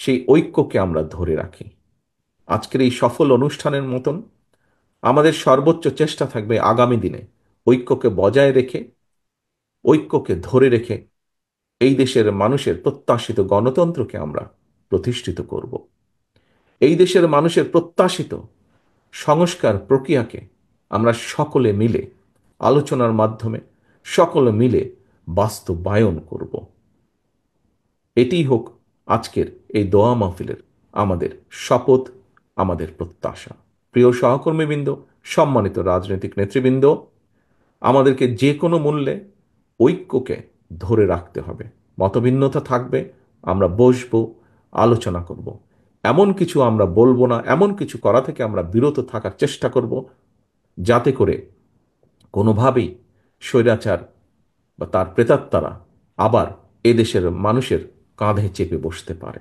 সেই ঐক্যকে আমরা ধরে রাখি। আজকের এই সফল অনুষ্ঠানের মতন আমাদের সর্বোচ্চ চেষ্টা থাকবে আগামী দিনে ঐক্যকে বজায় রেখে, ঐক্যকে ধরে রেখে এই দেশের মানুষের প্রত্যাশিত গণতন্ত্রকে আমরা প্রতিষ্ঠিত করব। এই দেশের মানুষের প্রত্যাশিত সংস্কার প্রক্রিয়াকে আমরা সকলে মিলে আলোচনার মাধ্যমে সকলে মিলে বাস্তবায়ন করব। এটিই হোক আজকের এই দোয়া মাহফিলের আমাদের শপথ, আমাদের প্রত্যাশা। প্রিয় সহকর্মীবৃন্দ, সম্মানিত রাজনৈতিক নেতৃবৃন্দ, আমাদেরকে যে কোনো মূল্যে ঐক্যকে ধরে রাখতে হবে। মতভিন্নতা থাকবে, আমরা বসবো, আলোচনা করব। এমন কিছু আমরা বলবো না, এমন কিছু করা থেকে আমরা বিরত থাকার চেষ্টা করব যাতে করে কোনোভাবেই স্বৈরাচার বা তার প্রেতাত্মারা আবার এদেশের মানুষের কাঁধে চেপে বসতে পারে।